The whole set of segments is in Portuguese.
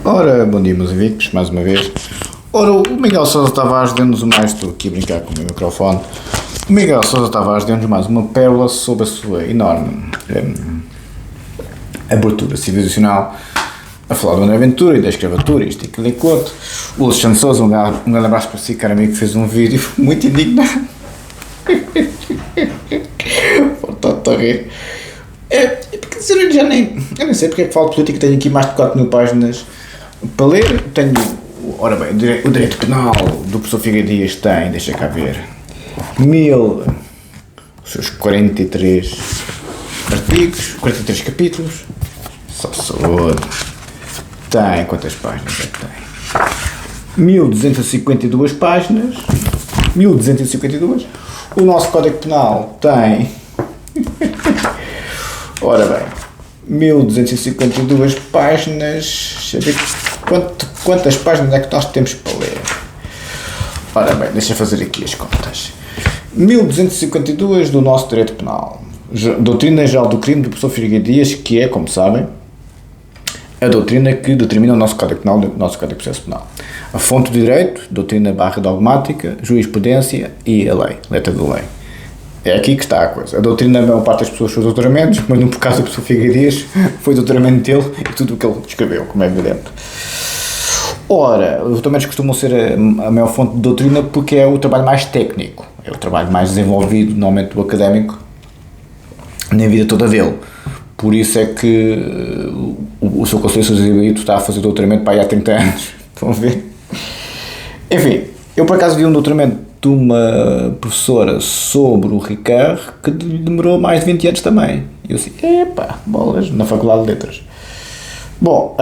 Ora, bom dia meus amigos, mais uma vez. Ora, o Miguel Sousa Tavares deu-nos mais, estou aqui a brincar com o meu microfone. O Miguel Sousa Tavares deu-nos mais uma pérola sobre a sua enorme abertura civilizacional, a falar do André Ventura e da escravatura, isto e aquilo e outro. O Alexandre Sousa, um grande abraço para si, cara amigo, que fez um vídeo muito indignado. Estou a rir. Porque dizer, eu nem sei porque é que falo de política, tenho aqui mais de 4.000 páginas para ler. Tenho, ora bem, o direito penal do professor Figueiredo Dias tem, deixa cá ver, os seus 43 artigos, 43 capítulos, só saúde. Tem, quantas páginas é que tem? 1252 páginas, 1252. O nosso Código Penal tem, ora bem, 1252 páginas, deixa eu ver quantas páginas é que nós temos para ler. Ora bem, deixa eu fazer aqui as contas. 1252 do nosso Direito Penal, Doutrina Geral do Crime do professor Figueiredo Dias, que é, como sabem, a doutrina que determina o nosso Código Penal, o nosso Código de Processo Penal. A fonte do direito, doutrina barra dogmática, jurisprudência e a lei, letra da lei. É aqui que está a coisa. A doutrina, a maior parte das pessoas fez doutoramentos, mas no caso do professor Figueiredo Dias, foi doutoramento dele e tudo o que ele escreveu, como é evidente. Ora, os doutoramentos costumam ser a maior fonte de doutrina porque é o trabalho mais técnico, é o trabalho mais desenvolvido, normalmente do académico, na vida toda dele. Por isso é que o seu conselho Sr. está a fazer doutoramento para aí há 30 anos. Estão a ver? Enfim, eu por acaso vi um doutoramento de uma professora sobre o Ricard que demorou mais de 20 anos também. E eu assim, bolas, na Faculdade de Letras. Bom,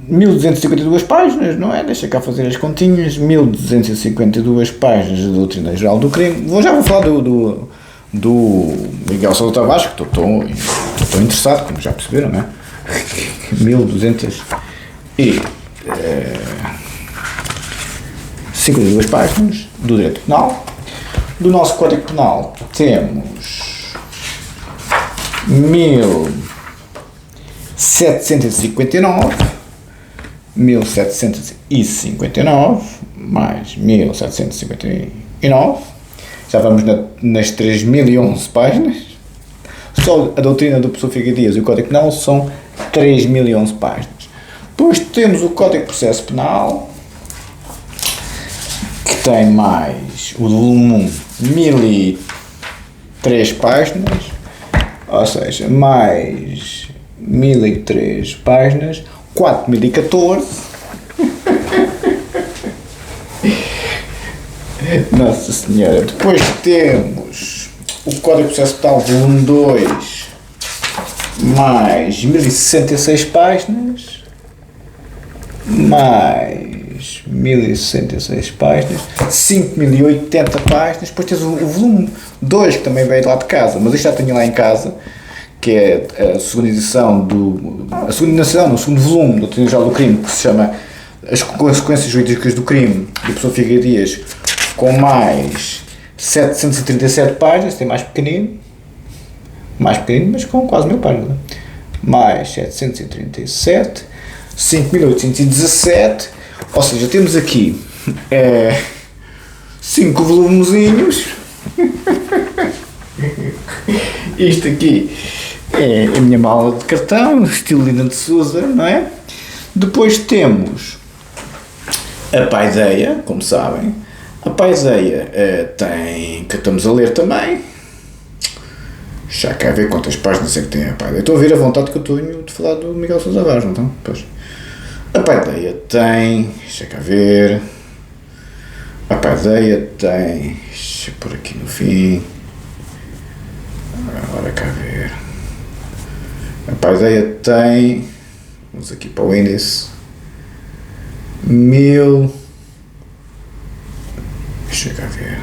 1252 páginas, não é? Deixa cá fazer as continhas. 1252 páginas de doutrina geral do crime. Já vou falar do Miguel Sousa Tavares, que estou interessado, como já perceberam, não é? 1252 páginas do Direito Penal. Do nosso Código Penal temos 1759 mais 1759. Já vamos nas 3.011 páginas. Só a doutrina do professor Figueiredo Dias e o Código Penal são 3.011 páginas. Depois temos o Código de Processo Penal, que tem mais o volume 1.003 páginas, ou seja, mais 1.003 páginas, 4.014. Nossa Senhora. Depois temos o Código de Processo Penal volume 2, mais 1066 páginas, mais 1066 páginas, 5080 páginas. Depois tens o volume 2, que também veio lá de casa, mas isto já tenho lá em casa, que é a segunda edição o segundo volume do Doutrina Geral do Crime, que se chama As Consequências Jurídicas do Crime, do professor Figueiredo Dias, com mais 737 páginas, tem mais pequenino, mas com quase 1000 páginas, mais 737, 5817, ou seja, temos aqui 5 volumezinhos. Isto aqui é a minha mala de cartão, estilo Lina de Sousa, não é? Depois temos a Paideia, como sabem. A Paideia tem, que estamos a ler também. Já quer ver quantas páginas é que tem a Paideia. Estou a ver a vontade que eu tenho de falar do Miguel Sousa Tavares, não estão? Pois. A Paideia tem, deixa cá ver. A Paideia tem, deixa por aqui no fim. Agora cá ver. A Paideia tem, vamos aqui para o índice, 1000. Deixa cá ver.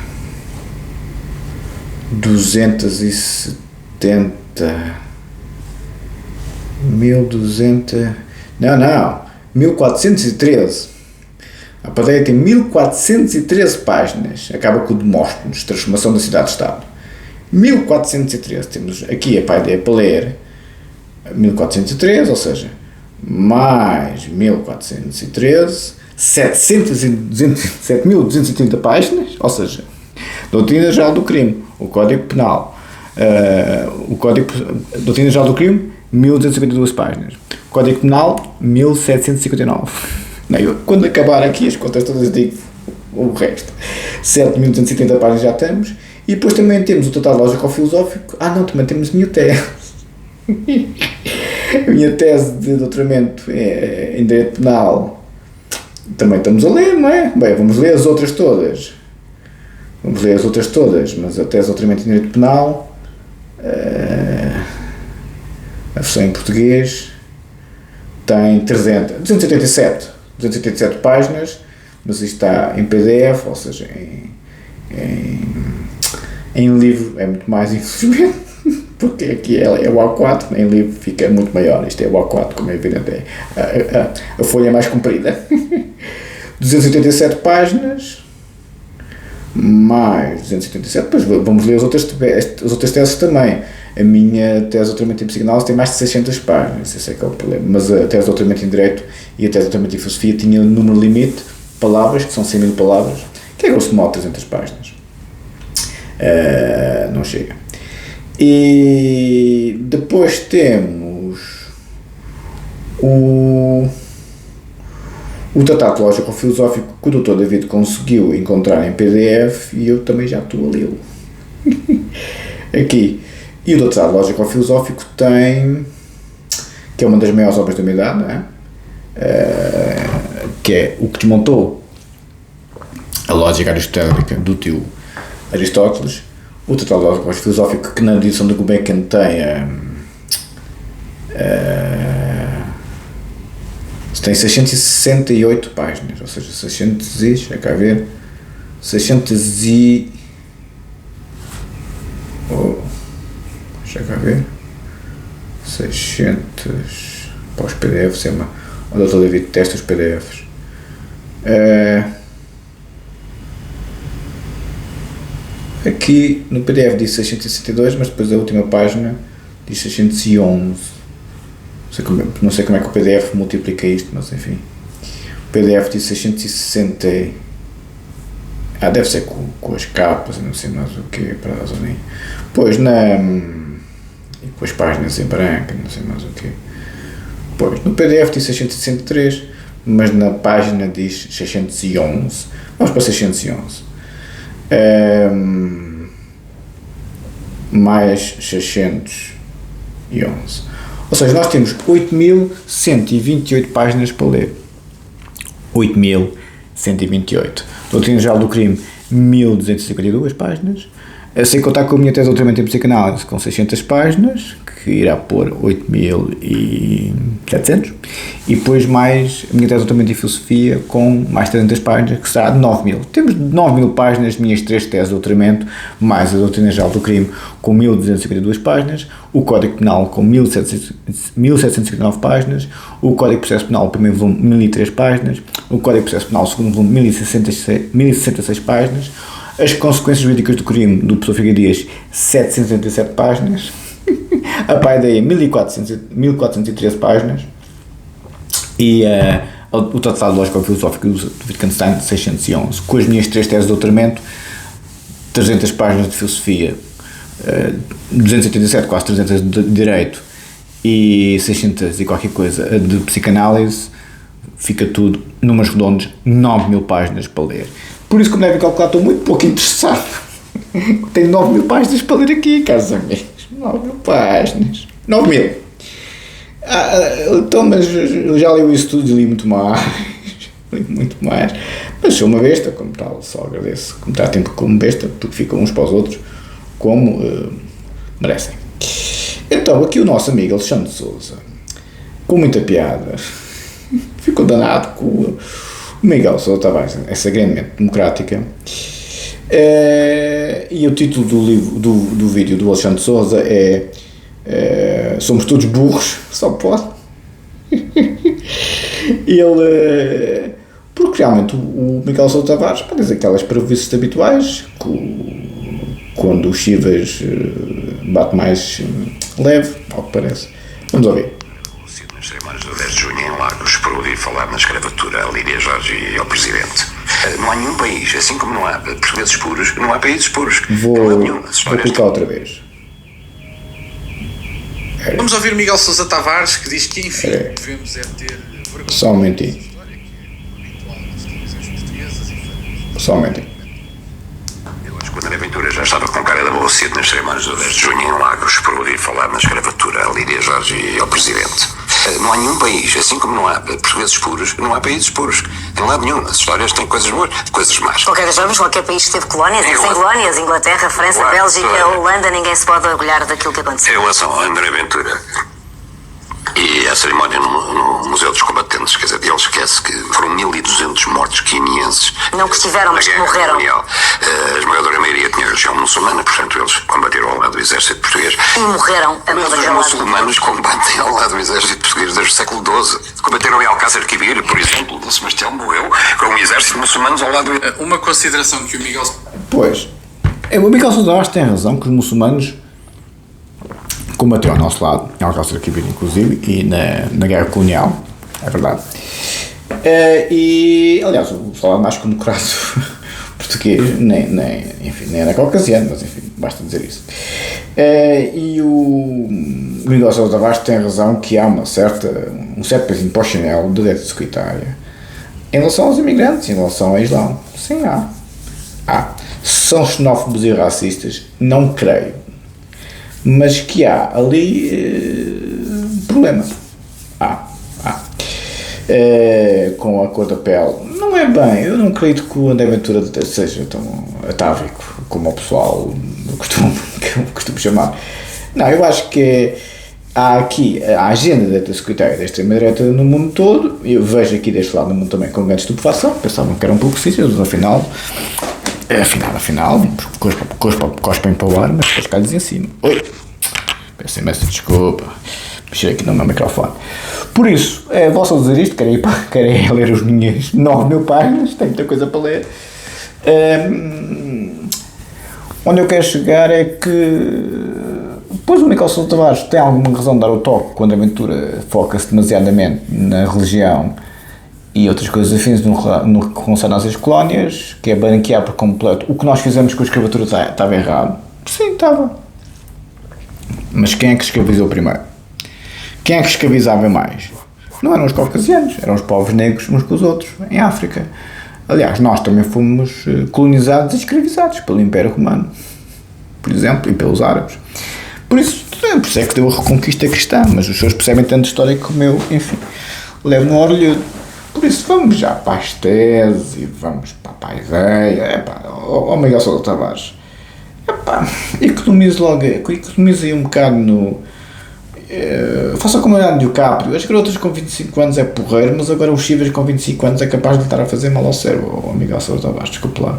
270. 1200. Não. 1413. A Paideia tem 1413 páginas. Acaba com o Demóstenes, Transformação da Cidade-Estado. 1413. Temos aqui a Paideia para ler 1403, ou seja, mais 1413, 7.230 páginas, ou seja, Doutrina Geral do Crime, o Código Penal, Doutrina Geral do Crime, 1252 páginas, Código Penal, 1759. Não, quando acabar aqui as contas todas digo o resto. 7.270 páginas já temos, e depois também temos o Tratado Lógico-Filosófico. Não, também temos a minha tese. A minha tese de doutoramento em Direito Penal também estamos a ler, não é? Bem, vamos ler as outras todas. Mas a tese de doutoramento em Direito Penal, a versão em português, tem 287 páginas, mas isto está em PDF, ou seja, em livro é muito mais, infelizmente, porque aqui é o A4, em livro fica muito maior. Isto é o A4, como é evidente, a folha é mais comprida. 287 páginas, mais 287, depois vamos ler as outras teses também. A minha tese de doutoramento em psicanálise tem mais de 600 páginas, esse é que é o problema, mas a tese de doutoramento em Direito e a tese de doutoramento em Filosofia tinha um número limite de palavras, que são 100.000 palavras, que é grosso modo 300 páginas. Não chega. E depois temos o Tratado Lógico-Filosófico que o Dr. David conseguiu encontrar em PDF e eu também já estou a lê-lo. Aqui. E o Tratado Lógico-Filosófico tem, que é uma das maiores obras da humanidade, não é? Que é o que desmontou a lógica aristotélica do tio Aristóteles. O Tratado Lógico-Filosófico, que na edição de Gulbenkian tem 668 páginas, ou seja, 600 e, deixa cá ver, 600 e, deixa cá ver, 600, para os PDFs, o Dr. David testa os PDFs. Aqui no PDF diz 662, mas depois a última página diz 611. Não sei como é que o PDF multiplica isto, mas enfim. O PDF diz 660. Deve ser com as capas, não sei mais o que, para a zona. Pois e depois páginas em branco, não sei mais o que. Pois, no PDF diz 663, mas na página diz 611. Vamos para 611. Mais 611. Ou seja, nós temos 8.128 páginas para ler. 8.128. Doutrina Geral do Crime, 1.252 páginas. Sem contar com a minha tese de doutoramento em psicanálise, com 600 páginas, que irá pôr 8.700. E depois mais a minha tese de doutoramento em filosofia, com mais 300 páginas, que será de 9.000. Temos 9.000 páginas, minhas 3 teses de doutoramento, mais a doutrina geral do crime, com 1.252 páginas, o Código Penal, com 1.759 páginas, o Código de Processo Penal, o primeiro volume, 1.003 páginas, o Código de Processo Penal, o segundo volume, 1.066 páginas, as consequências jurídicas do crime, do professor Figueiredo Dias, 787 páginas, a paideia, 1413 páginas, e o Tratado Lógico-Filosófico do Wittgenstein, 611, com as minhas 3 teses de doutoramento, 300 páginas de filosofia, 287, quase 300 de direito, e 600 e qualquer coisa de psicanálise, fica tudo, números redondos, 9.000 páginas para ler. Por isso, como devem calcular, estou muito pouco interessado. Tenho 9.000 páginas para ler aqui, caros amigos. 9.000 páginas. 9.000. Então, mas eu já li isso tudo e li muito mais. Li muito mais. Mas sou uma besta, como tal, só agradeço. Como está tempo como besta, porque ficam uns para os outros como merecem. Então, aqui o nosso amigo Alexandre de Sousa, com muita piada, ficou danado com o Miguel Sousa Tavares, essa grandemente democrática. E o título do livro, do vídeo do Alexandre de Sousa é Somos Todos Burros, só pode. Porque realmente o Miguel Sousa Tavares diz aquelas prejuízos habituais, quando o Chivas bate mais leve, ao que parece. Vamos ouvir. Nas cerimónias do 10 de junho em Lagos para ouvir falar na escravatura a Lídia Jorge e ao Presidente. Não há nenhum país, assim como não há portugueses puros, não há países puros. Não há nenhum. Vou clicar outra vez. Vamos ouvir Miguel Sousa Tavares, que diz que, enfim, devemos é ter vergonha. Só um momentinho. Só um momentinho. Eu acho que o André Ventura já estava com cara de aborrecido nas cerimónias do 10 de junho em Lagos para ouvir falar na escravatura a Lídia Jorge e ao Presidente. Não há nenhum país, assim como não há portugueses puros, não há países puros. Em lado nenhum. As histórias têm coisas boas, coisas más. Qualquer país que teve colónias, sem colónias, Inglaterra, França, Claro, Bélgica, claro. Holanda, ninguém se pode orgulhar daquilo que Em aconteceu. relação ao André Ventura e a cerimónia no Museu dos Combatentes, quer dizer, ele esquece que foram 1.200 mortos quenienses. Não que estiveram, mas na que guerra morreram. colonial. A esmagadora maioria tinha religião muçulmana, portanto eles combateram ao lado do exército português. E morreram a Mas os combater ao lado. muçulmanos combatem ao lado do exército português desde o século XII. Combateram em Alcácer Quibir, por exemplo. Dom Sebastião morreu com um exército de muçulmanos ao lado do... Uma consideração que o Miguel... Pois, o Miguel Sousa Tavares tem razão que os muçulmanos combateu ao nosso lado, em Alcácer Quibir inclusive, e na guerra colonial, é verdade. E, aliás, o falar mais condecorado português, nem era caucasiano, mas enfim, basta dizer isso. E o Miguel Sousa Tavares tem razão que há um certo pezinho para o chinelo de direita securitária em relação aos imigrantes, em relação ao Islão. Sim, há. São xenófobos e racistas? Não creio. Mas que há ali problema. Com a cor da pele. Não é bem, eu não acredito que o André Ventura seja tão atávico como o pessoal costumo chamar. Não, eu acho que há aqui a agenda da direita securitária da extrema-direita no mundo todo. Eu vejo aqui deste lado do mundo também com grande estupefação. Pensavam que eram progressistas, mas afinal, cospem para o ar, mas depois calhos em cima. Oi! Peço imensa desculpa. Mexer aqui no meu microfone. Por isso, vou só dizer isto, quero ler as minhas 9.000 páginas, tenho muita coisa para ler. Onde eu quero chegar é que depois o Miguel Sousa Tavares tem alguma razão de dar o toque quando a aventura foca-se demasiadamente na religião e outras coisas afins no que concerne às colónias, que é branquear por completo o que nós fizemos com a escravatura estava errado. Sim, estava. Mas quem é que escravizou primeiro? Quem é que escravizava mais? Não eram os caucasianos, eram os povos negros uns com os outros, em África. Aliás, nós também fomos colonizados e escravizados pelo Império Romano, por exemplo, e pelos árabes. Por isso é que deu a reconquista cristã, mas os seus percebem tanto história como eu, enfim, levo-me ao orgulho. Por isso, vamos já para as teses e vamos para a ideia. Miguel Sousa Tavares, economize aí um bocado no... faça como a de DiCaprio. As garotas com 25 anos é porreiro, mas agora os chivas com 25 anos é capaz de estar a fazer mal ao cérebro. Oh, Miguel Sousa Tavares, desculpe lá.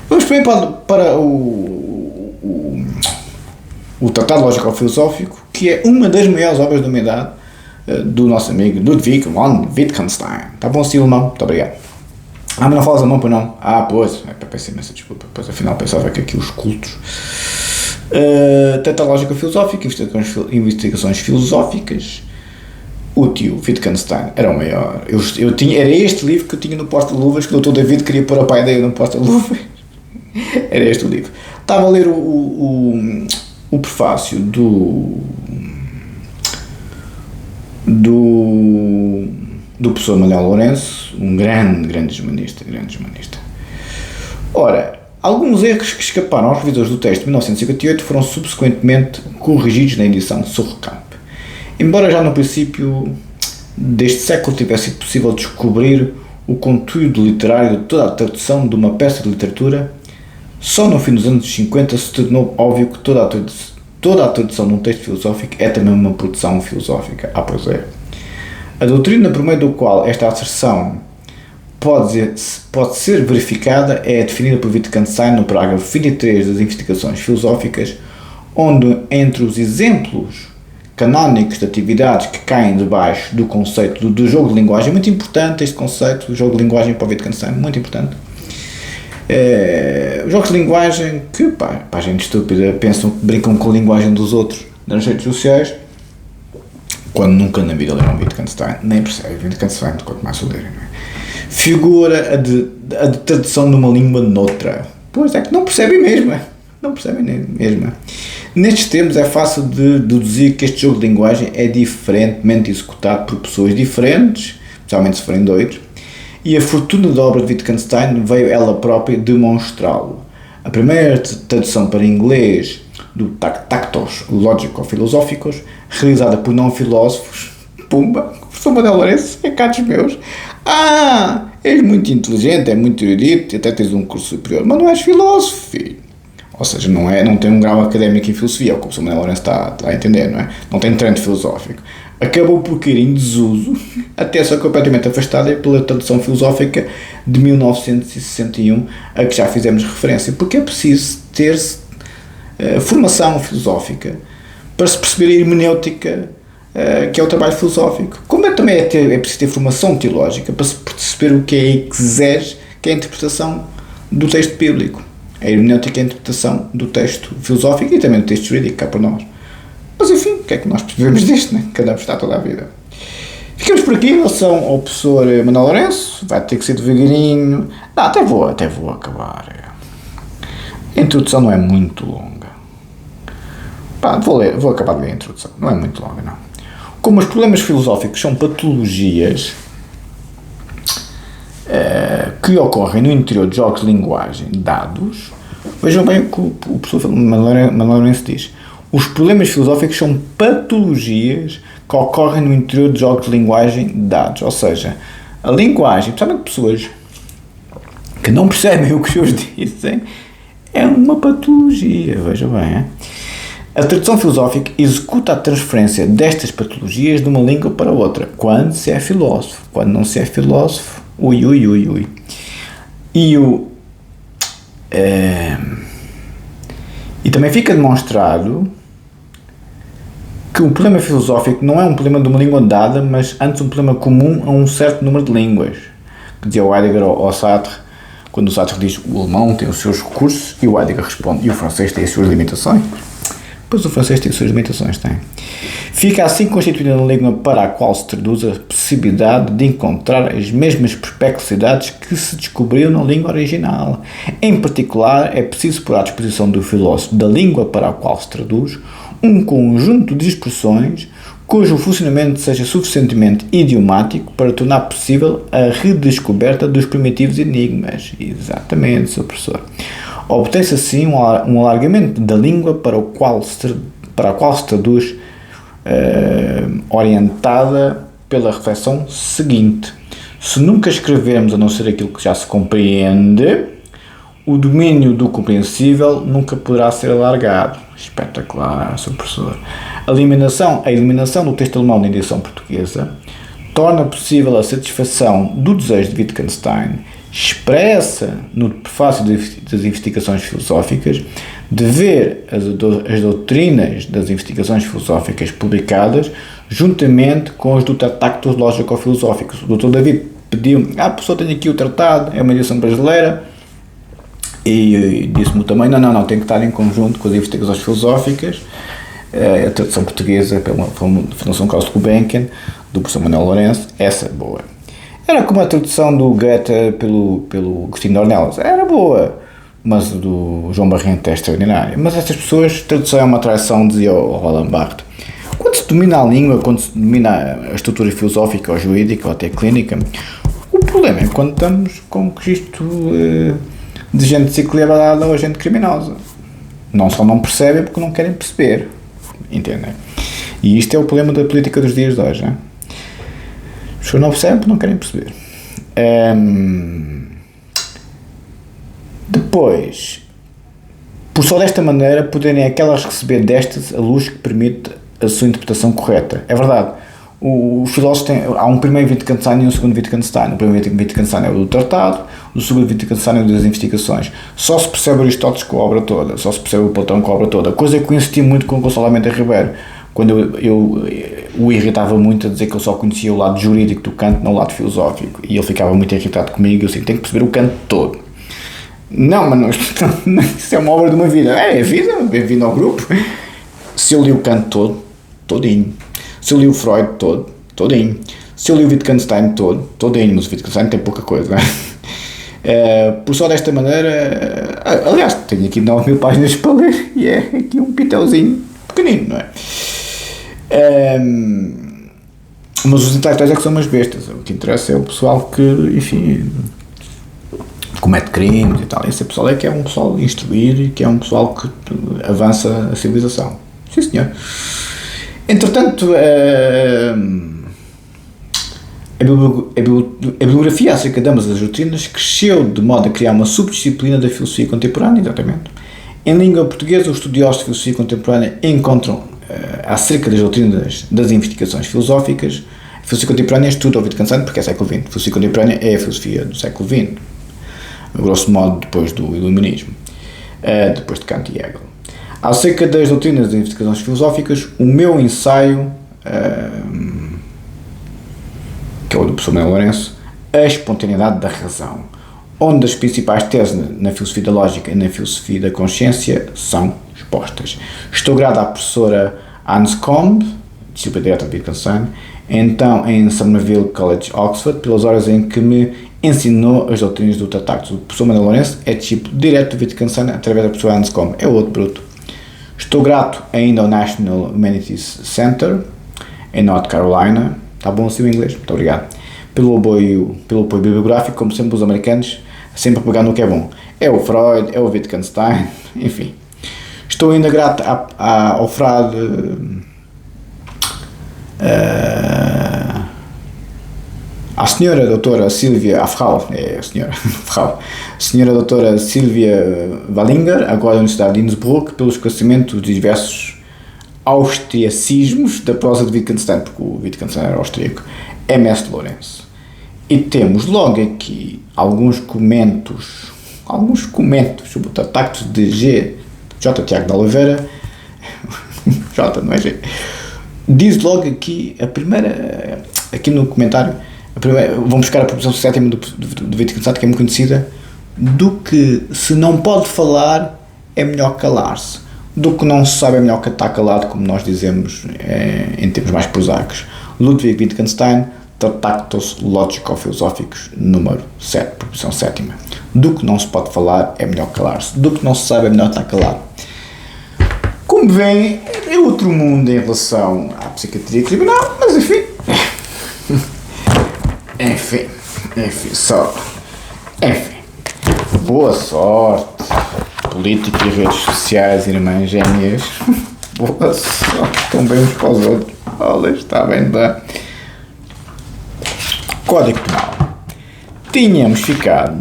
Vamos primeiro para o Tratado Lógico-Filosófico, que é uma das maiores obras da humanidade, do nosso amigo Ludwig von Wittgenstein. Está bom, Silmão? Muito obrigado. Mas não falas a mão, pois não? Pois. Peço imensa desculpa. Pois afinal pensava que aqui os cultos. Tratado Lógico-Filosófico, investigações filosóficas. O tio Wittgenstein era o maior. Era este livro que eu tinha no porta-luvas, que o Dr. David queria pôr a pai dele no porta-luvas. Era este o livro. Estava a ler o prefácio do professor Manuel Lourenço, um grande humanista. Ora, alguns erros que escaparam aos revisores do texto de 1958 foram subsequentemente corrigidos na edição Surkamp. Embora já no princípio deste século tivesse sido possível descobrir o conteúdo literário de toda a tradução de uma peça de literatura, só no fim dos anos 50 se tornou óbvio que toda a tradução de um texto filosófico é também uma produção filosófica. Pois é. A doutrina por meio do qual esta asserção pode ser verificada é definida por Wittgenstein no parágrafo 23 das Investigações Filosóficas, onde, entre os exemplos canónicos de atividades que caem debaixo do conceito do jogo de linguagem, muito importante este conceito, do jogo de linguagem para Wittgenstein, muito importante. Jogos de linguagem que, para a gente estúpida, brincam com a linguagem dos outros nas redes sociais, quando nunca na vida leram Wittgenstein, nem percebe Wittgenstein, quanto mais o lerem, não é? Figura a de tradução de uma língua noutra. Pois é que não percebem mesmo. Não percebem mesmo. Nestes termos é fácil de deduzir que este jogo de linguagem é diferentemente executado por pessoas diferentes, especialmente se forem doidos, e a fortuna da obra de Wittgenstein veio ela própria demonstrá-lo. A primeira tradução para inglês do Tactos Lógico-Filosóficos, realizada por não filósofos, pumba, professor Manuel Lourenço, é cá dos meus. És muito inteligente, é muito erudito, até tens um curso superior, mas não és filósofo, filho. Ou seja, não tem um grau académico em filosofia, é o que o professor Manuel Lourenço está a entender, não é? Não tem treino filosófico. Acabou por cair em desuso, até ser completamente afastada pela tradução filosófica de 1961, a que já fizemos referência, porque é preciso ter formação filosófica para se perceber a hermenêutica, que é o trabalho filosófico. Como também é preciso ter formação teológica para se perceber o que é exegese, que é a interpretação do texto bíblico. A hermenêutica é a interpretação do texto filosófico e também do texto jurídico, cá para nós. Mas enfim, o que é que nós percebemos disto, né? Que andamos está toda a vida. Ficamos por aqui em relação ao professor Manuel Lourenço. Vai ter que ser devagarinho. Até vou acabar. A introdução não é muito longa. Vou acabar de ler a introdução. Não é muito longa, não. Como os problemas filosóficos são patologias que ocorrem no interior de jogos de linguagem dados, vejam bem o que o professor Manuel Lourenço diz. Os problemas filosóficos são patologias que ocorrem no interior de jogos de linguagem dados. Ou seja, a linguagem, principalmente pessoas que não percebem o que os dizem, é uma patologia. Vejam bem, é? A tradução filosófica executa a transferência destas patologias de uma língua para outra, quando se é filósofo. Quando não se é filósofo, ui. E também fica demonstrado que o problema filosófico não é um problema de uma língua dada, mas antes um problema comum a um certo número de línguas. Que dizia o Heidegger ao Sartre, quando o Sartre diz o alemão tem os seus recursos, e o Heidegger responde, e o francês tem as suas limitações. Pois o francês tem as suas limitações, tem. Fica assim constituída uma língua para a qual se traduz a possibilidade de encontrar as mesmas perplexidades que se descobriram na língua original. Em particular, é preciso pôr à disposição do filósofo da língua para a qual se traduz um conjunto de expressões cujo funcionamento seja suficientemente idiomático para tornar possível a redescoberta dos primitivos enigmas. Exatamente, Sr. Professor. Obtém-se assim um alargamento da língua para a qual se traduz, orientada pela reflexão seguinte: se nunca escrevermos a não ser aquilo que já se compreende, o domínio do compreensível nunca poderá ser alargado. Espetacular, Sr. Professor. A eliminação do texto alemão da edição portuguesa torna possível a satisfação do desejo de Wittgenstein, expressa no prefácio das investigações filosóficas, de ver as doutrinas das investigações filosóficas publicadas juntamente com as do Tactos Lógico-Filosóficos. O Dr. David pediu, professor, tenho aqui o tratado, é uma edição brasileira, e disse-me também, não, tem que estar em conjunto com as investigações filosóficas, a tradução portuguesa pela Fundação Carlos Gulbenkian, do professor Manuel Lourenço, essa é boa. Era como a tradução do Goethe pelo Agostinho de Ornelas, era boa, mas do João Barrento é extraordinária. Mas estas pessoas, tradução é uma traição, dizia o Roland Barthes. Quando se domina a língua, quando se domina a estrutura filosófica ou jurídica ou até clínica, o problema é quando estamos com um registro de gente desequilibrada ou gente criminosa. Não só não percebem porque não querem perceber, entendem? E isto é o problema da política dos dias de hoje, não é? As pessoas não percebem porque não querem perceber. Depois, por só desta maneira poderem aquelas receber destas a luz que permite a sua interpretação correta. É verdade, os filósofos há um primeiro Wittgenstein e um segundo Wittgenstein. O primeiro Wittgenstein é o do tratado, o segundo Wittgenstein é o das investigações. Só se percebe Aristóteles com a obra toda, só se percebe o Platão com a obra toda, coisa que coincidia muito com o Gonçalo Almeida Ribeiro, quando eu o irritava muito a dizer que ele só conhecia o lado jurídico do Kant, não o lado filosófico, e ele ficava muito irritado comigo. Eu assim, tenho que perceber o Kant todo. Não, mas não, isso é uma obra de uma vida. É a vida, bem-vindo ao grupo. Se eu li o Kant todinho, Se eu li o Freud todinho. Se eu li o Wittgenstein todinho, mas o Wittgenstein tem pouca coisa, não é? Por só desta maneira, aliás, tenho aqui 9.000 páginas para ler e é aqui um pitãozinho pequenino, não é? Mas os intelectuais é que são umas bestas. O que interessa é o pessoal que, enfim, comete crimes e tal. Esse pessoal é que é um pessoal instruído, que é um pessoal que avança a civilização. Sim, senhor. Entretanto, a bibliografia acerca de ambas as doutrinas cresceu de modo a criar uma subdisciplina da filosofia contemporânea, exatamente. Em língua portuguesa, os estudiosos de filosofia contemporânea encontram acerca das doutrinas das investigações filosóficas. A filosofia contemporânea estuda o Wittgenstein porque é século XX. A filosofia contemporânea é a filosofia do século XX, grosso modo depois do Iluminismo, depois de Kant e Hegel. Acerca das doutrinas das investigações filosóficas, o meu ensaio, que é o do professor Manuel Lourenço, a espontaneidade da razão, onde as principais teses na filosofia da lógica e na filosofia da consciência são expostas. Estou grato à professora Anscombe, discípula direta de Wittgenstein, então em Somerville College, Oxford, pelas horas em que me ensinou as doutrinas do Tratado. O professor Manuel Lourenço é discípulo direto de Wittgenstein através da professora Anscombe, é outro bruto. Estou grato ainda ao National Humanities Center, em North Carolina, está bom assim o inglês? Muito obrigado. Pelo apoio bibliográfico, como sempre os americanos, sempre a pegar no que é bom. É o Freud, é o Wittgenstein, enfim. Estou ainda grato ao frade à senhora doutora Silvia, senhora doutora Silvia Wallinger, agora da Universidade de Innsbruck, pelo esclarecimento dos diversos austriacismos da prosa de Wittgenstein, porque o Wittgenstein era austríaco, MS Lourenço. E temos logo aqui alguns comentos sobre o Tratado de J. Tiago de Oliveira, J, não é G. Diz logo aqui, aqui no comentário, vamos buscar a proposição 7ª do Wittgenstein, que é muito conhecida, do que se não pode falar é melhor calar-se, do que não se sabe é melhor que estar calado, como nós dizemos em termos mais prosaicos. Ludwig Wittgenstein, Tratatos Lógico-Filosóficos, número 7, proposição 7ª. Do que não se pode falar é melhor calar-se, do que não se sabe é melhor estar calado. Como veem, é outro mundo em relação à psiquiatria criminal, mas enfim. Boa sorte, política e redes sociais, irmãs gêmeas. Boa sorte, estão bem uns para os outros. Olha, está bem, dá. Código Penal. Tínhamos ficado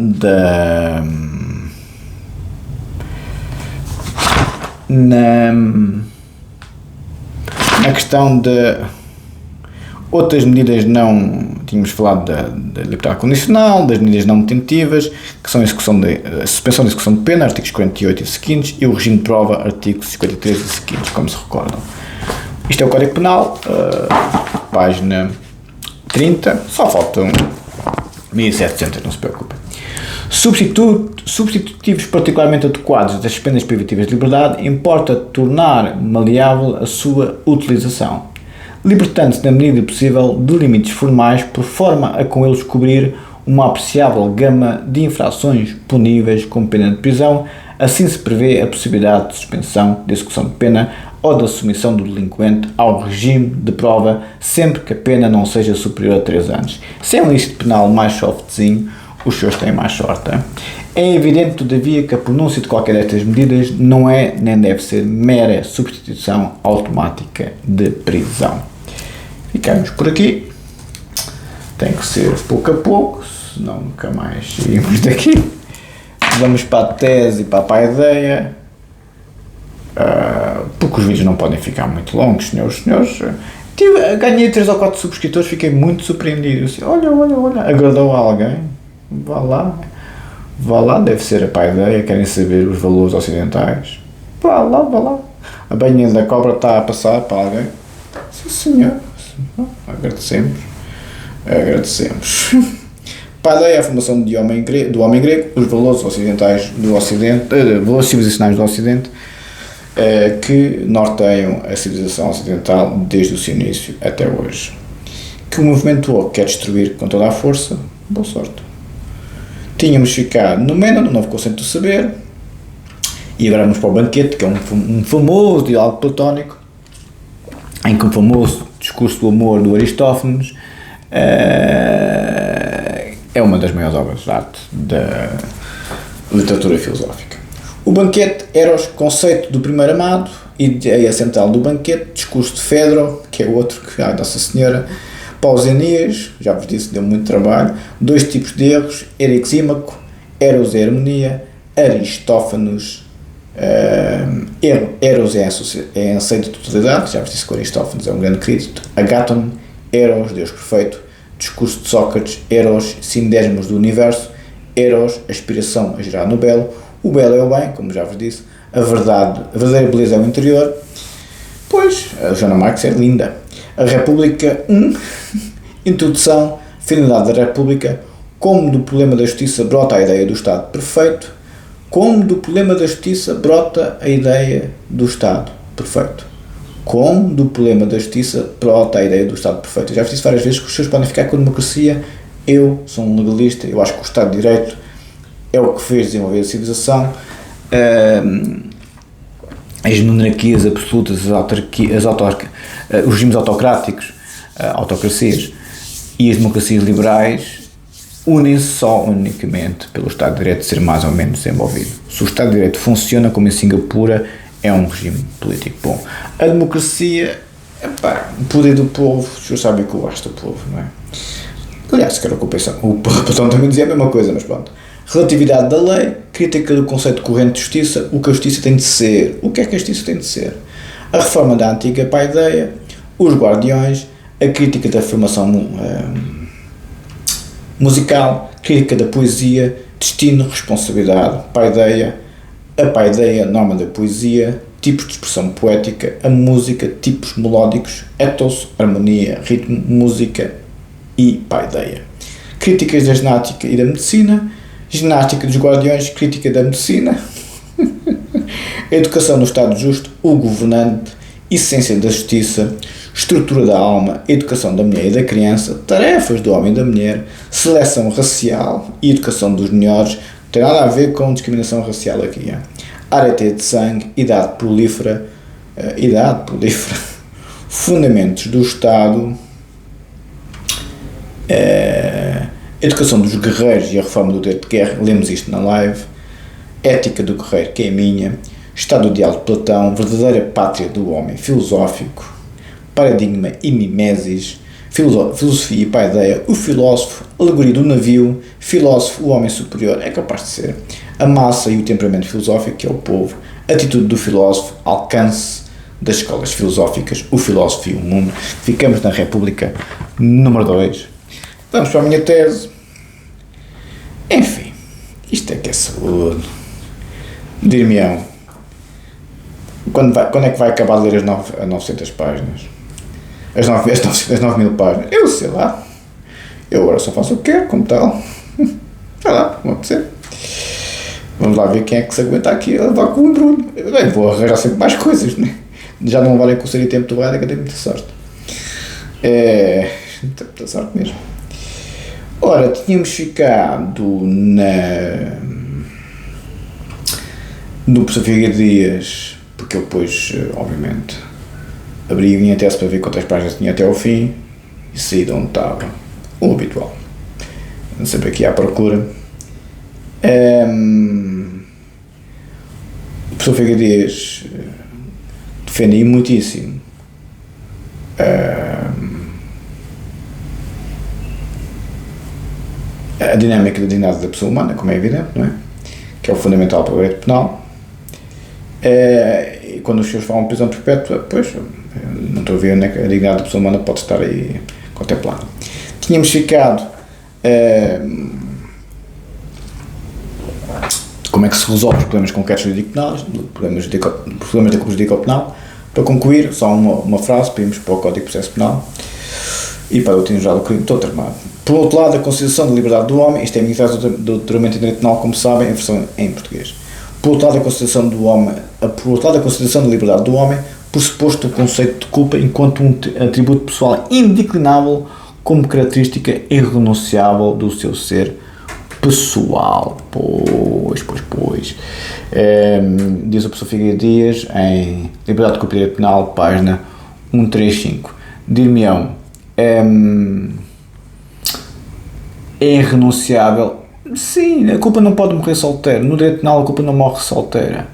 na questão de outras medidas não... Tínhamos falado da liberdade condicional, das medidas não detentivas, que são a suspensão da execução de pena, artigos 48 e seguintes, e o regime de prova, artigos 53 e seguintes, como se recordam. Isto é o Código Penal, página 30, só faltam 1700, não se preocupem. Substitutivos particularmente adequados das penas privativas de liberdade, importa tornar maleável a sua utilização, libertando-se na medida possível de limites formais por forma a com eles cobrir uma apreciável gama de infrações puníveis com pena de prisão. Assim se prevê a possibilidade de suspensão da execução de pena ou da submissão do delinquente ao regime de prova, sempre que a pena não seja superior a 3 anos. Se é um ilícito penal mais softzinho, os senhores têm mais sorte. É evidente, todavia, que a pronúncia de qualquer destas medidas não é nem deve ser mera substituição automática de prisão. Ficamos por aqui. Tem que ser pouco a pouco, senão nunca mais saímos daqui. Vamos para a tese e para a paideia, porque os vídeos não podem ficar muito longos, senhores. Ganhei 3 ou 4 subscritores, fiquei muito surpreendido. Assim, olha, agradou a alguém? Vá lá, deve ser a paideia, querem saber os valores ocidentais. Vá lá. A banha da cobra está a passar para alguém? Sim, senhor. Agradecemos. Paideia é a formação do homem grego, os valores ocidentais do Ocidente, valores civilizacionais do Ocidente, que norteiam a civilização ocidental desde o seu início até hoje. Que o movimento woke quer destruir com toda a força, boa sorte. Tínhamos ficado no MENA, no novo conceito do saber, e agora vamos para o banquete, que é um famoso diálogo platónico, em que o famoso discurso do amor do Aristófanes é uma das maiores obras de arte da literatura filosófica. O banquete era o conceito do primeiro amado, ideia central do banquete, discurso de Fedro, que é outro que, Nossa Senhora, Pausanias, já vos disse, deu muito trabalho, 2 tipos de erros, Erixímaco, Eros é harmonia, Aristófanes, Eros é anseio de totalidade, já vos disse que Aristófanes é um grande crítico, Agaton, Eros, Deus perfeito, discurso de Sócrates, Eros, sindésmos do universo, Eros, aspiração a gerar no belo, o belo é o bem, como já vos disse, a verdadeira beleza é o interior. Pois, a Joana Marques é linda. A República 1, introdução, finalidade da República, como do problema da justiça brota a ideia do Estado perfeito, como do problema da justiça brota a ideia do Estado perfeito. Como do problema da justiça brota a ideia do Estado perfeito. Eu já vos disse várias vezes que os senhores podem ficar com a democracia. Eu sou um legalista, eu acho que o Estado de Direito é o que fez desenvolver a civilização. As monarquias absolutas, os regimes autocráticos, autocracias e as democracias liberais unem-se unicamente pelo Estado de Direito ser mais ou menos desenvolvido. Se o Estado de Direito funciona como em Singapura, é um regime político bom. A democracia, o poder do povo, os senhores sabem que eu gosto do povo, não é? Aliás, se calhar o Platão também dizia a mesma coisa, mas pronto. Relatividade da lei, crítica do conceito corrente de justiça, o que a justiça tem de ser. O que é que a justiça tem de ser? A reforma da antiga paideia, os guardiões, a crítica da formação musical, crítica da poesia, destino, responsabilidade, paideia, a paideia, norma da poesia, tipos de expressão poética, a música, tipos melódicos, ethos, harmonia, ritmo, música e paideia. Críticas da ginástica e da medicina, ginástica dos guardiões, crítica da medicina, a educação no Estado justo, o governante, essência da justiça, estrutura da alma, educação da mulher e da criança, tarefas do homem e da mulher, seleção racial e educação dos melhores, não tem nada a ver com discriminação racial aqui. Arete de sangue, idade prolífera, fundamentos do Estado, educação dos guerreiros e a reforma do direito de guerra, lemos isto na live, ética do guerreiro, que é a minha, estado ideal de Platão, verdadeira pátria do homem filosófico, paradigma e mimesis, filosofia e paideia, o filósofo, alegoria do navio, filósofo, o homem superior, é capaz de ser, a massa e o temperamento filosófico, que é o povo, atitude do filósofo, alcance das escolas filosóficas, o filósofo e o mundo. Ficamos na República número 2. Vamos para a minha tese. Enfim, isto é que é saúde. Dir-me-ão, quando é que vai acabar de ler as 900 páginas? As 9.000 páginas? Eu sei lá. Eu agora só faço o que quero, como tal. Vai lá, vamos acontecer. Vamos lá ver quem é que se aguenta aqui a levar com o Bruno. Bem, vou arranjar sempre mais coisas, né? Já não valem com o ser e tempo do Braga, que eu tenho muita sorte. Muita sorte mesmo. Ora, tínhamos ficado no professor Figueiredo Dias, porque eu depois, obviamente, abri a minha tese para ver quantas páginas tinha até ao fim e saí de onde estava, o habitual. Ando sempre aqui à procura. O professor Figueiredo Dias defende muitíssimo a dinâmica da dignidade da pessoa humana, como é evidente, não é? Que é o fundamental para o direito penal. E quando os senhores falam de prisão perpétua, pois, não estou a ver onde é que a dignidade da pessoa humana pode estar aí contemplada. Tínhamos ficado como é que se resolve os problemas concretos jurídico-penais, problemas da culpa jurídico-penal. Para concluir, só uma frase, para irmos para o Código de Processo Penal e para o utilizar do crime todo armado. Por outro lado, a consideração da liberdade do homem, isto é a minha tese do doutoramento em Direito Penal, como sabem, a versão em português. por outro lado a consideração do homem, por outro lado a consideração da liberdade do homem, por suposto o conceito de culpa enquanto um atributo pessoal indeclinável como característica irrenunciável do seu ser pessoal. Pois. Diz o professor Figueiredo Dias em Liberdade de Culpa e Direito Penal, página 135. Dir-me-ão, é irrenunciável. Sim, a culpa não pode morrer solteira. No direito penal a culpa não morre solteira.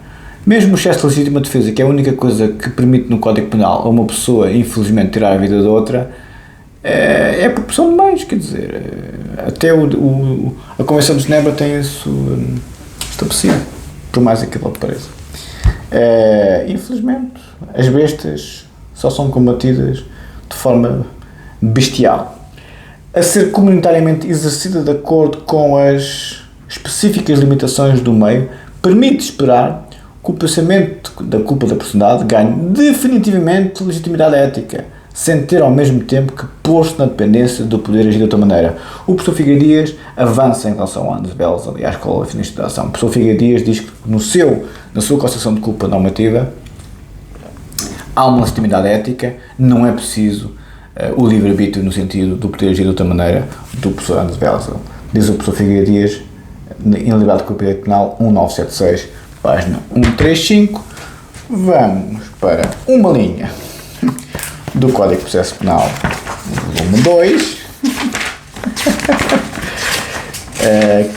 Mesmo o excesso de legítima defesa, que é a única coisa que permite no Código Penal a uma pessoa, infelizmente, tirar a vida de outra, é por pressão de meios, quer dizer, até a Convenção de Genebra tem isso estabelecido, por mais aquilo que pareça. Infelizmente, as bestas só são combatidas de forma bestial, a ser comunitariamente exercida de acordo com as específicas limitações do meio, permite esperar que o pensamento da culpa da personalidade ganhe definitivamente legitimidade ética, sem ter ao mesmo tempo que pôr-se na dependência do poder agir de outra maneira. O professor Figueiredo Dias avança em relação a Anders Belz, ali à Escola Finista de Ação. O professor Figueiredo Dias diz que na sua concepção de culpa normativa há uma legitimidade ética, não é preciso o livre-arbítrio no sentido do poder agir de outra maneira do professor Anders Belz. Diz o professor Figueiredo Dias em Liberdade de Culpa e Direito Penal 1976, página 135. Vamos para uma linha do Código de Processo Penal, volume 2,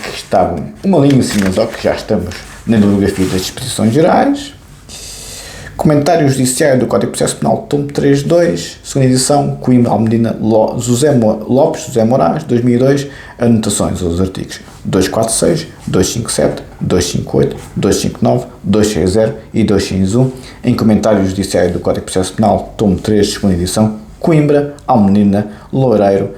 que está uma linha cinza, que já estamos na bibliografia das disposições gerais. Comentário Judiciário do Código de Processo Penal, tomo 3.2, segunda edição, Coimbra, Almedina, Lopes, José Moraes, 2002, anotações aos artigos 246, 257, 258, 259, 260 e 261, em Comentário Judiciário do Código de Processo Penal, tomo 3, segunda edição, Coimbra, Almedina, Loureiro,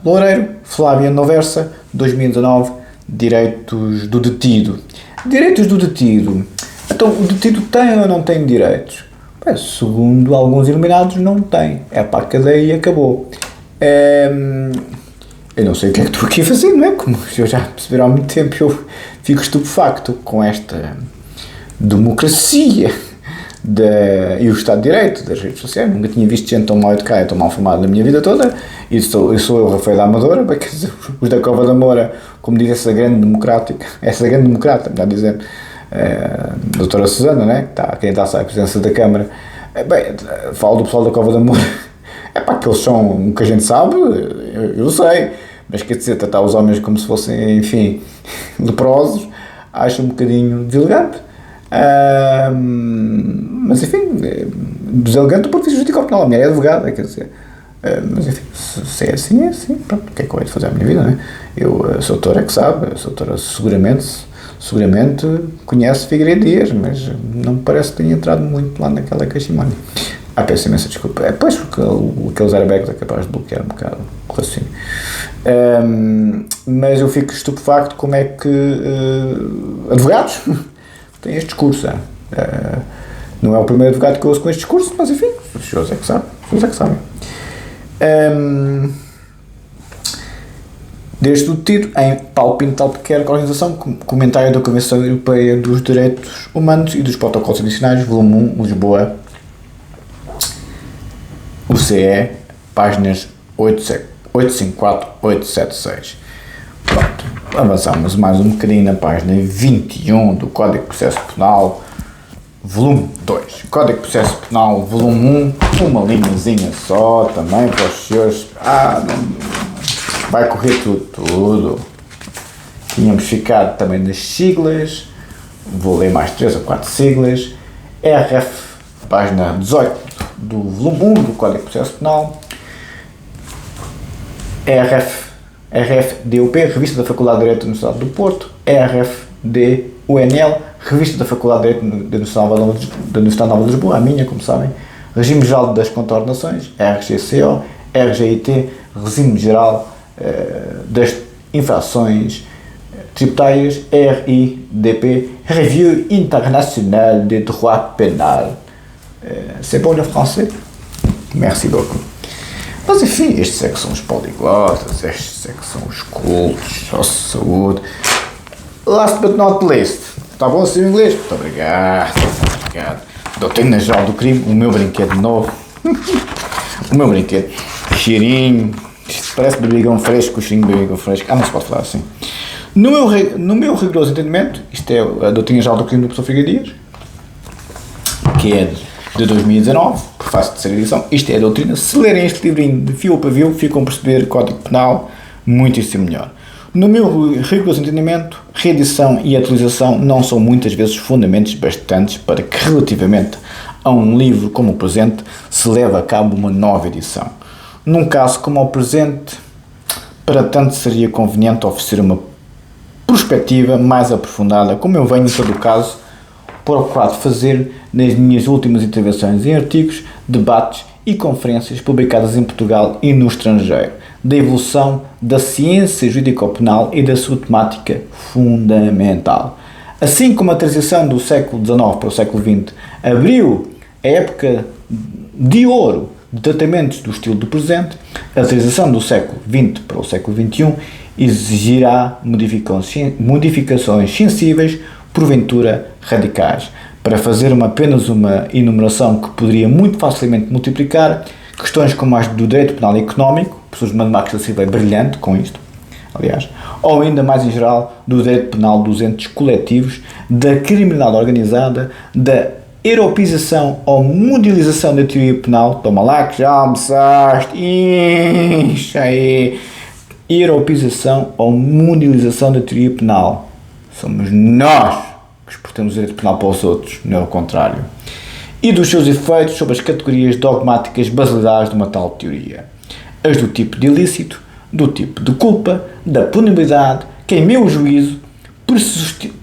Loureiro, Flávia Noversa, 2019, Direitos do Detido. Direitos do Detido. Então, o detido tem ou não tem direitos? Bem, segundo alguns iluminados, não tem. É para a cadeia e acabou. Eu não sei o que é que estou aqui a fazer, não é? Como eu já percebi há muito tempo, eu fico estupefacto com esta democracia e o Estado de Direito das redes sociais. Nunca tinha visto gente tão mal educada, tão mal formada na minha vida toda. E sou eu, Rafael da Amadora, quer dizer, os da Cova da Moura, como diz essa grande democrata, melhor dizendo, a doutora Susana, né, que está a candidatar-se à presidência da Câmara. Bem, falo do pessoal da Cova da Moura, que eles são o que a gente sabe, eu sei, mas quer dizer, tratar os homens como se fossem, enfim, leprosos, acho um bocadinho deselegante. Mas enfim, deselegante do ponto de vista jurídico penal, a minha é advogada, quer dizer, mas enfim, se é assim, pronto, o que é que eu hei de fazer à minha vida, não é? A sua doutora é que sabe, a sua doutora seguramente conhece Figueiredo Dias, mas não me parece que tenha entrado muito lá naquela caiximónia. Peço imensa desculpa. Pois, porque aqueles airbags é capaz de bloquear um bocado o raciocínio. Mas eu fico estupefacto como é que advogados têm este discurso. Não é o primeiro advogado que eu ouço com este discurso, mas enfim, os senhores é que sabem. Desde o detido em Paulo Pinto Albuquerque, organização, comentário da Convenção Europeia dos Direitos Humanos e dos Protocolos Adicionais, volume 1, Lisboa, UCE, páginas 854, 876. Pronto, avançamos mais um bocadinho na página 21 do Código de Processo Penal, volume 2. Código de Processo Penal, volume 1, uma linhazinha só, também para os senhores. Vai correr tudo. Tínhamos ficado também nas siglas, vou ler mais 3 ou 4 siglas. RF, página 18 do volume 1 do Código de Processo Penal. RFDUP, Revista da Faculdade de Direito da Universidade do Porto. RFDUNL, Revista da Faculdade de Direito da Universidade Nova de Lisboa, a minha, como sabem. Regime Geral das Contornações, RGCO. RGIT, Regime Geral das Infrações Tributárias, RIDP, Revue Internationale de Droit Pénal. C'est bon le français? Merci beaucoup. Mas enfim, estes é que são os poliglotas, estes é que são os cultos, a saúde. Last but not least. Está bom assim o inglês? Muito obrigado. Obrigado. Doutrina Geral do Crime, o meu brinquedo novo. O meu brinquedo. Cheirinho. Isto parece bebigão fresco, cheirinho de bebigão fresco. Não se pode falar assim. No meu rigoroso entendimento, isto é a Doutrina Geral do Crime do professor Figueiredo Dias, que é de 2019, prefácio de terceira edição. Isto é a doutrina. Se lerem este livrinho de fio a pavio, ficam a perceber o Código Penal muitíssimo melhor. No meu rigoroso entendimento, reedição e atualização não são muitas vezes fundamentos bastantes para que, relativamente a um livro como o presente, se leve a cabo uma nova edição. Num caso como o presente, para tanto seria conveniente oferecer uma perspectiva mais aprofundada, como eu venho em todo o caso procurado fazer nas minhas últimas intervenções em artigos, debates e conferências publicadas em Portugal e no estrangeiro, da evolução da ciência jurídico-penal e da sua temática fundamental. Assim como a transição do século XIX para o século XX abriu a época de ouro de tratamentos do estilo do presente, a transição do século XX para o século XXI exigirá modificações sensíveis, porventura radicais. Para fazer apenas uma enumeração que poderia muito facilmente multiplicar, questões como as do direito penal e económico, o professor Mano Marques da Silva é brilhante com isto, aliás, ou ainda mais em geral, do direito penal dos entes coletivos, da criminalidade organizada, da europeização ou mundialização da teoria penal, toma lá que já almoçaste, incha aí, europeização ou mundialização da teoria penal. Somos nós que exportamos o direito penal para os outros, não é o contrário. E dos seus efeitos sobre as categorias dogmáticas basilares de uma tal teoria. As do tipo de ilícito, do tipo de culpa, da punibilidade, que em meu juízo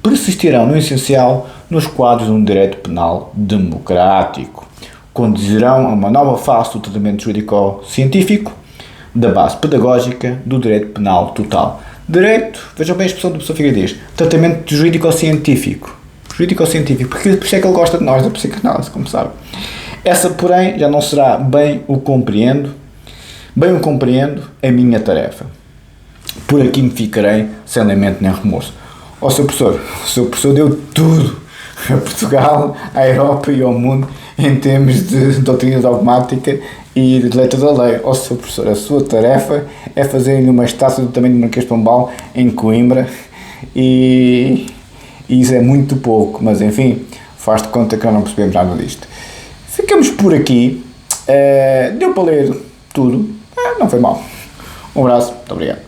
persistirão no essencial nos quadros de um direito penal democrático. Conduzirão a uma nova fase do tratamento jurídico-científico, da base pedagógica do direito penal total. Direito, vejam bem a expressão do professor Figueiredo Dias, tratamento jurídico-científico. Jurídico-científico, porque por isso é que ele gosta de nós, da psicanálise, como sabe. Essa, porém, já não será bem o compreendo a minha tarefa. Por aqui me ficarei sem lamento nem remorso. O seu professor deu tudo a Portugal, à Europa e ao mundo em termos de doutrina dogmática e de letra da lei. Ó seu professor, a sua tarefa é fazer-lhe uma estátua do tamanho do Marquês de Pombal em Coimbra e isso é muito pouco, mas enfim, faz de conta que nós não percebemos nada disto. Ficamos por aqui. Deu para ler tudo. Não foi mal. Um abraço, muito obrigado.